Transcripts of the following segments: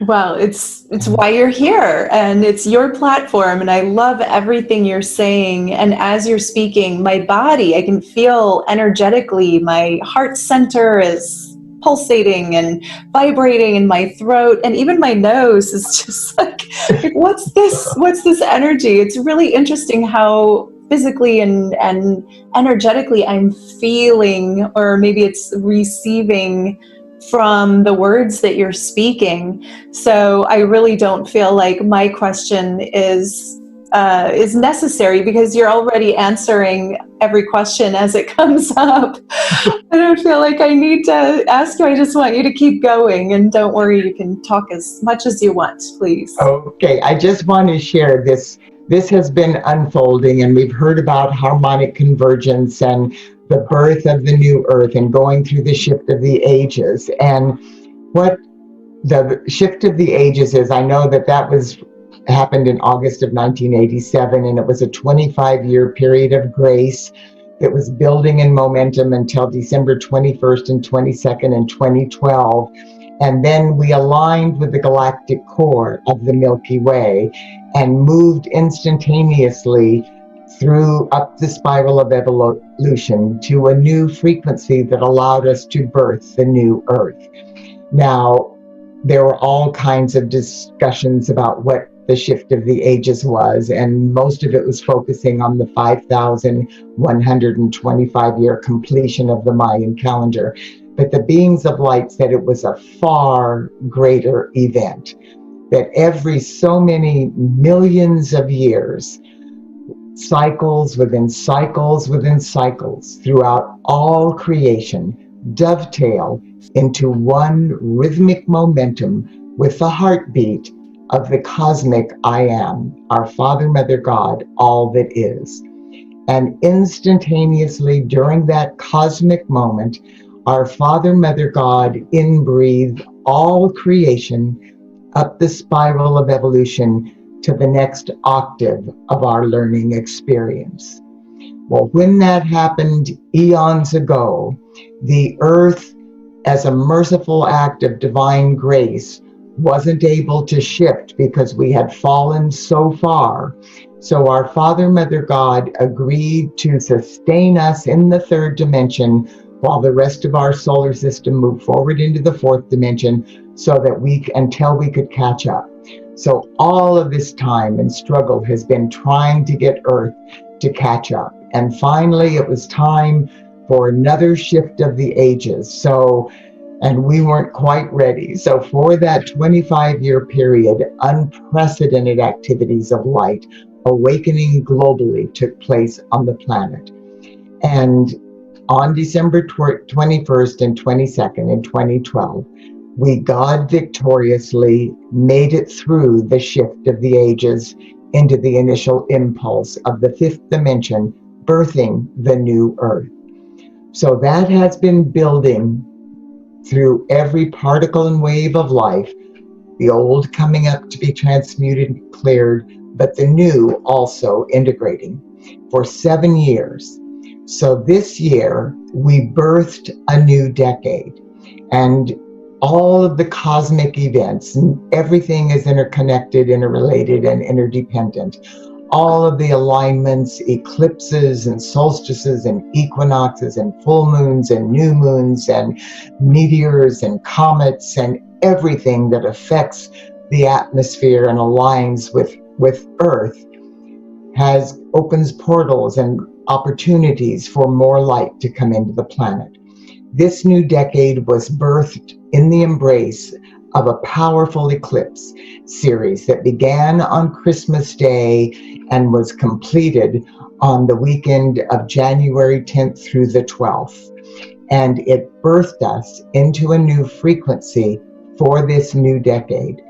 Well, it's why you're here, and it's your platform, and I love everything you're saying. And as you're speaking, my body, I can feel energetically, my heart center is pulsating and vibrating in my throat, and even my nose is just like what's this? What's this energy? It's really interesting how physically and energetically I'm feeling, or maybe it's receiving from the words that you're speaking. So I really don't feel like my question is necessary, because you're already answering every question as it comes up. I don't feel like I need to ask you. I just want you to keep going, and don't worry, you can talk as much as you want, please. Okay, I just want to share this. This has been unfolding, and we've heard about harmonic convergence and the birth of the new earth and going through the shift of the ages. And what the shift of the ages is, I know that was happened in August of 1987, and it was a 25-year period of grace that was building in momentum until December 21st and 22nd in 2012. And then we aligned with the galactic core of the Milky Way and moved instantaneously through up the spiral of evolution to a new frequency that allowed us to birth the new earth. Now, there were all kinds of discussions about what the shift of the ages was, and most of it was focusing on the 5,125-year completion of the Mayan calendar. But the beings of light said it was a far greater event, that every so many millions of years, cycles within cycles within cycles throughout all creation dovetail into one rhythmic momentum with the heartbeat of the cosmic I Am, our Father, Mother, God, all that is. And instantaneously during that cosmic moment, our Father, Mother, God inbreathed all creation up the spiral of evolution to the next octave of our learning experience. Well, when that happened eons ago, the earth, as a merciful act of divine grace, wasn't able to shift because we had fallen so far. So our Father, Mother, God agreed to sustain us in the third dimension while the rest of our solar system moved forward into the fourth dimension, so that until we could catch up. So all of this time and struggle has been trying to get Earth to catch up. And finally, it was time for another shift of the ages. And we weren't quite ready. So for that 25-year period, unprecedented activities of light, awakening globally, took place on the planet. And on December 21st and 22nd in 2012, we God victoriously made it through the shift of the ages into the initial impulse of the fifth dimension, birthing the new earth. So that has been building through every particle and wave of life, the old coming up to be transmuted and cleared, but the new also integrating for 7 years. So this year, we birthed a new decade, and all of the cosmic events, and everything is interconnected, interrelated, and interdependent. All of the alignments, eclipses and solstices and equinoxes and full moons and new moons and meteors and comets and everything that affects the atmosphere and aligns with Earth opens portals and opportunities for more light to come into the planet. This new decade was birthed in the embrace of a powerful eclipse series that began on Christmas Day and was completed on the weekend of January 10th through the 12th. And it birthed us into a new frequency for this new decade.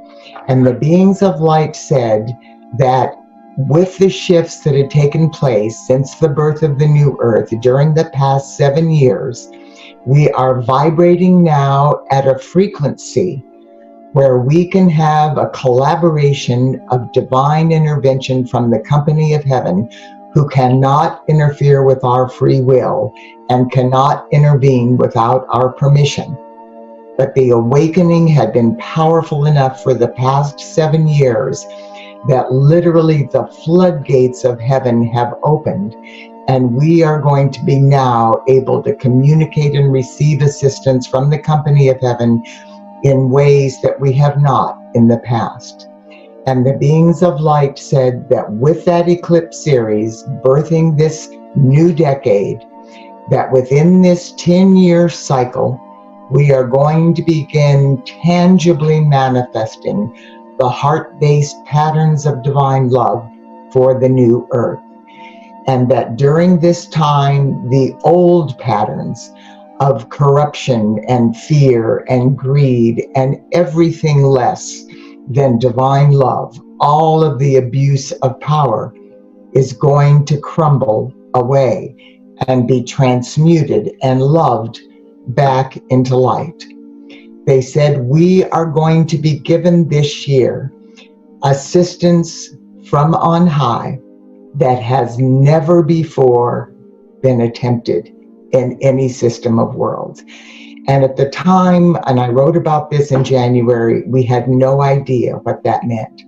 And the beings of light said that with the shifts that had taken place since the birth of the new earth during the past 7 years, we are vibrating now at a frequency where we can have a collaboration of divine intervention from the company of heaven, who cannot interfere with our free will and cannot intervene without our permission. But the awakening had been powerful enough for the past 7 years that literally the floodgates of heaven have opened, and we are going to be now able to communicate and receive assistance from the company of heaven in ways that we have not in the past. And the beings of light said that with that eclipse series birthing this new decade, that within this 10-year cycle, we are going to begin tangibly manifesting the heart-based patterns of divine love for the new earth. And that during this time, the old patterns of corruption and fear and greed and everything less than divine love, all of the abuse of power, is going to crumble away and be transmuted and loved back into light. They said, we are going to be given this year assistance from on high that has never before been attempted in any system of worlds. And at the time, and I wrote about this in January, we had no idea what that meant.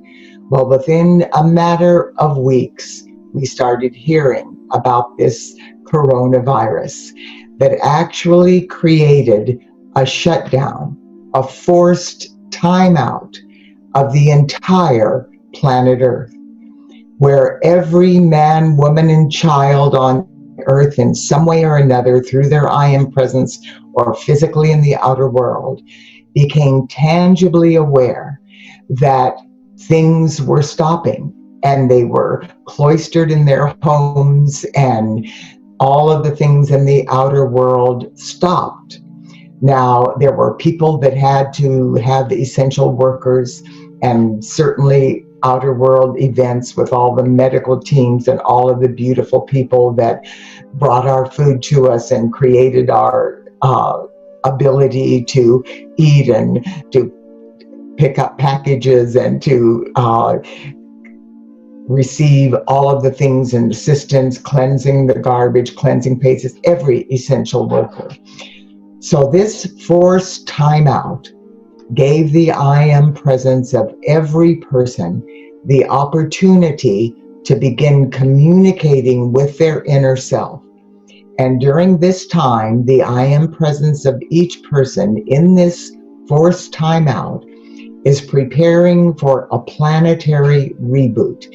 Well, within a matter of weeks, we started hearing about this coronavirus that actually created a shutdown, a forced timeout of the entire planet Earth, where every man, woman, and child on Earth in some way or another through their I am presence or physically in the outer world became tangibly aware that things were stopping, and they were cloistered in their homes, and all of the things in the outer world stopped. Now, there were people that had to have essential workers, and certainly outer world events with all the medical teams and all of the beautiful people that brought our food to us and created our ability to eat and to pick up packages and to receive all of the things and assistance, cleansing the garbage, cleansing pages, every essential worker. So this forced timeout gave the I am presence of every person the opportunity to begin communicating with their inner self. And during this time, the I am presence of each person in this forced timeout is preparing for a planetary reboot.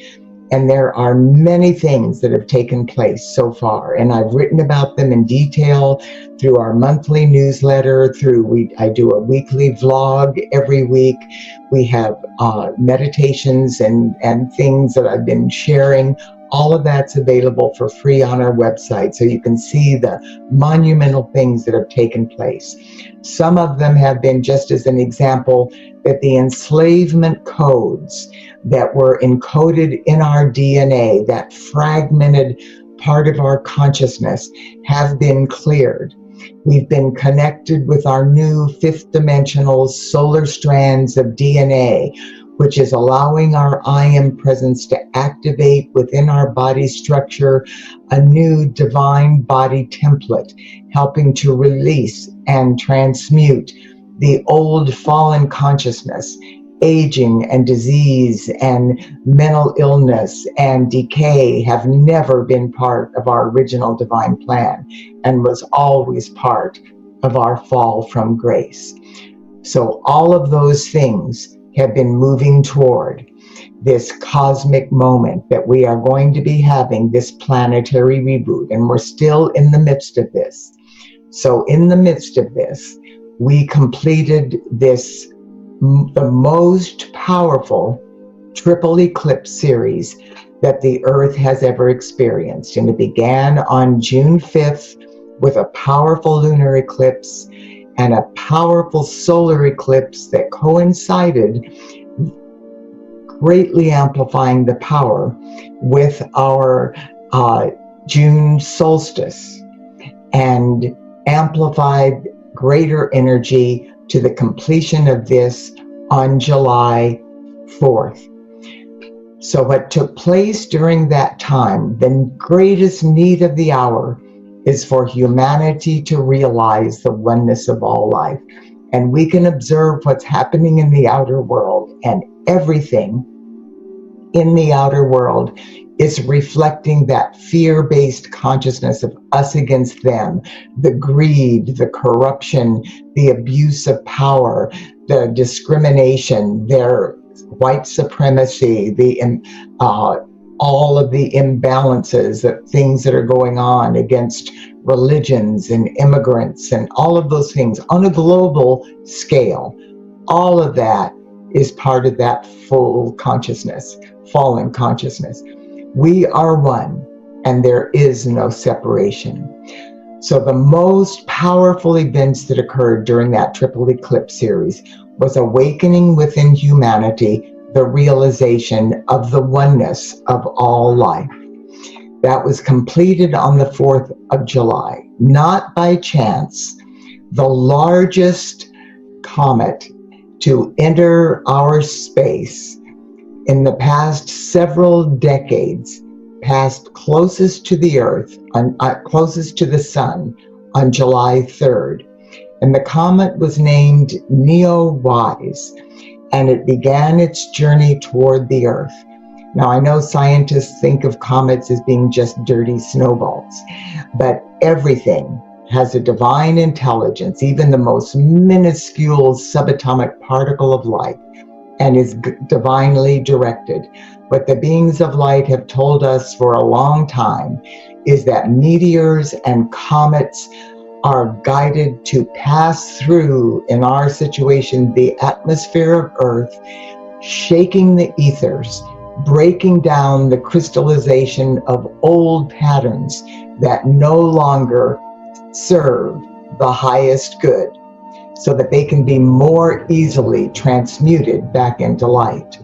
And there are many things that have taken place so far, and I've written about them in detail through our monthly newsletter, I do a weekly vlog every week. We have meditations and things that I've been sharing. All of that's available for free on our website, so you can see the monumental things that have taken place. Some of them have been, just as an example, that the enslavement codes that were encoded in our DNA, that fragmented part of our consciousness, have been cleared. We've been connected with our new fifth dimensional solar strands of DNA, which is allowing our I am presence to activate within our body structure a new divine body template, helping to release and transmute the old fallen consciousness. Aging and disease and mental illness and decay have never been part of our original divine plan and was always part of our fall from grace. So all of those things have been moving toward this cosmic moment that we are going to be having, this planetary reboot, and we're still in the midst of this. So in the midst of this, we completed the most powerful triple eclipse series that the Earth has ever experienced. And it began on June 5th with a powerful lunar eclipse and a powerful solar eclipse that coincided, greatly amplifying the power with our June solstice, and amplified greater energy to the completion of this on July 4th. So what took place during that time, the greatest need of the hour, is for humanity to realize the oneness of all life. and we can observe what's happening in the outer world, and everything in the outer world is reflecting that fear-based consciousness of us against them, the greed, the corruption, the abuse of power, the discrimination, their white supremacy, all of the imbalances, of things that are going on against religions and immigrants and all of those things on a global scale. All of that is part of that full consciousness, fallen consciousness. We are one, and there is no separation. So the most powerful events that occurred during that triple eclipse series was awakening within humanity the realization of the oneness of all life. That was completed on the 4th of July. Not by chance, the largest comet to enter our space in the past several decades passed closest to the Earth, closest to the Sun, on July 3rd. And the comet was named Neo-Waz, and it began its journey toward the Earth. Now, I know scientists think of comets as being just dirty snowballs, but everything has a divine intelligence, even the most minuscule subatomic particle of light, and is divinely directed. What the beings of light have told us for a long time is that meteors and comets are guided to pass through, in our situation, the atmosphere of Earth, shaking the ethers, breaking down the crystallization of old patterns that no longer serve the highest good, so that they can be more easily transmuted back into light.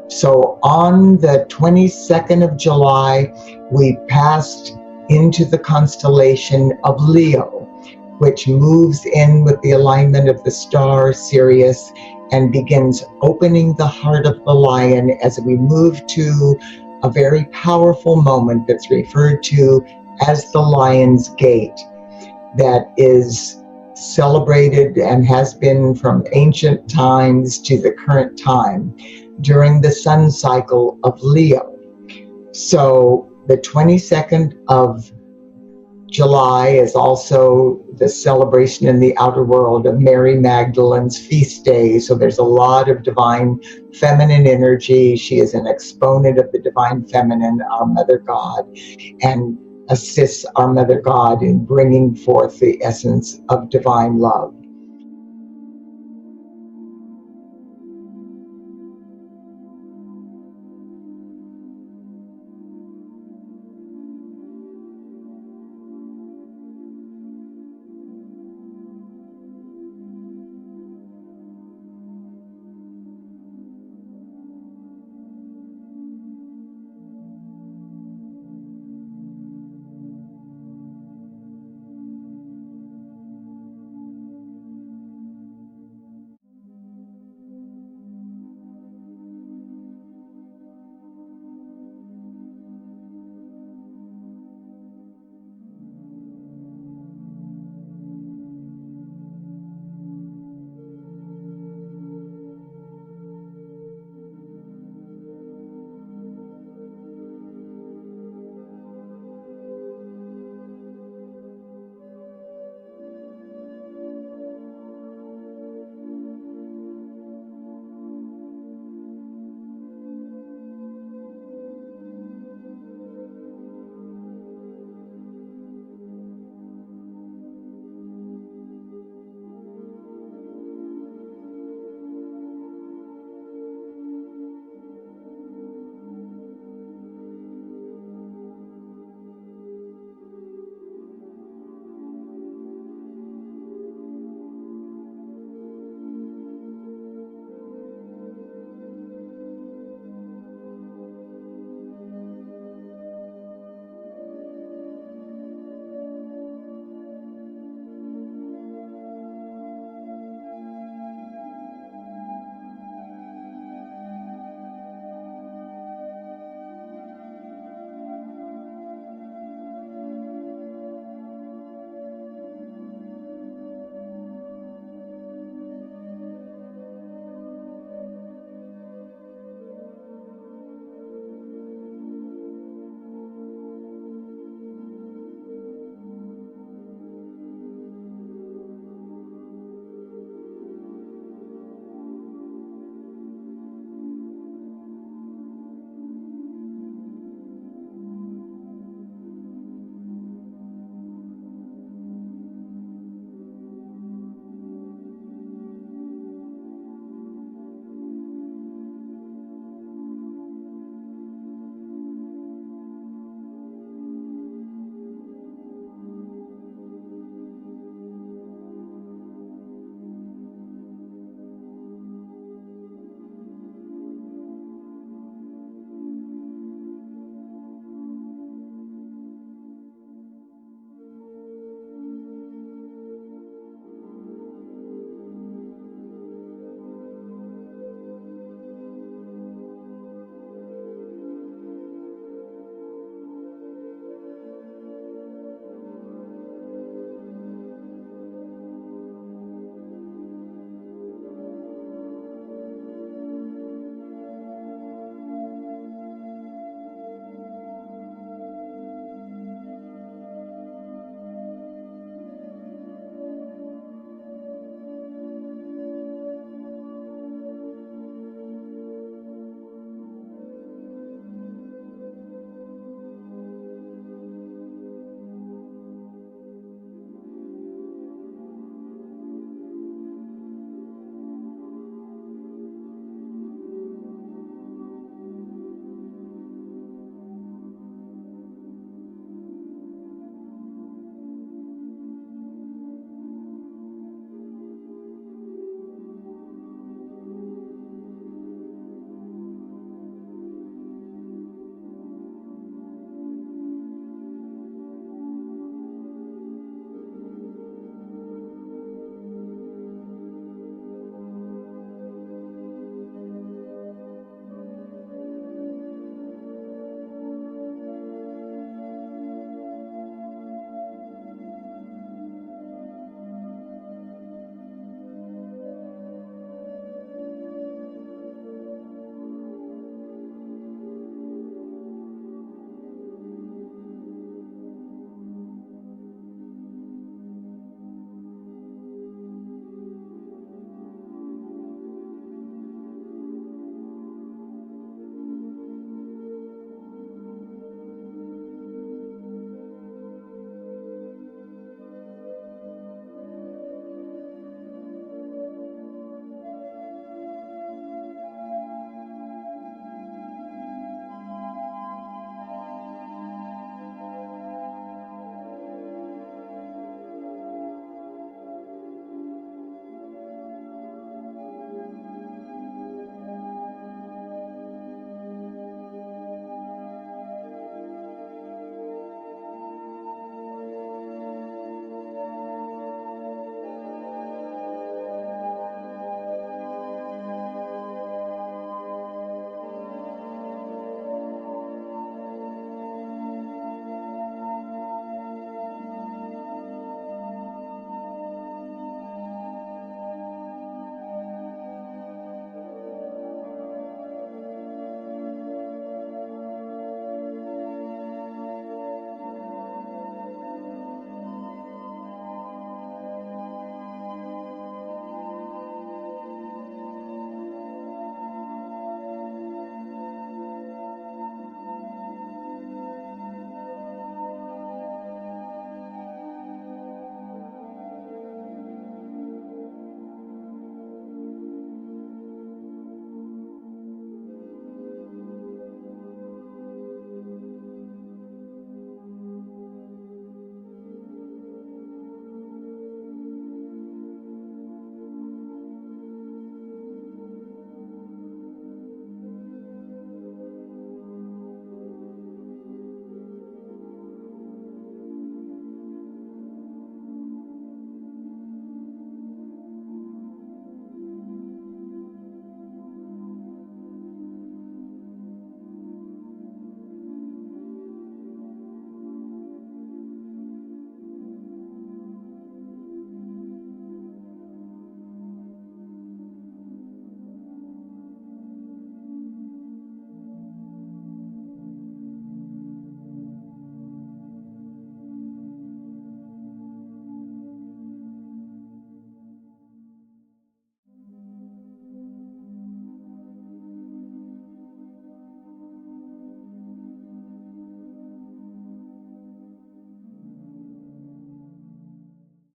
So on the 22nd of July, we passed into the constellation of Leo, which moves in with the alignment of the star Sirius and begins opening the heart of the lion as we move to a very powerful moment that's referred to as the Lion's Gate, that is celebrated and has been from ancient times to the current time during the sun cycle of Leo. So the 22nd of July is also the celebration in the outer world of Mary Magdalene's feast day. So there's a lot of divine feminine energy. She is an exponent of the divine feminine, our Mother God, and assists our Mother God in bringing forth the essence of divine love.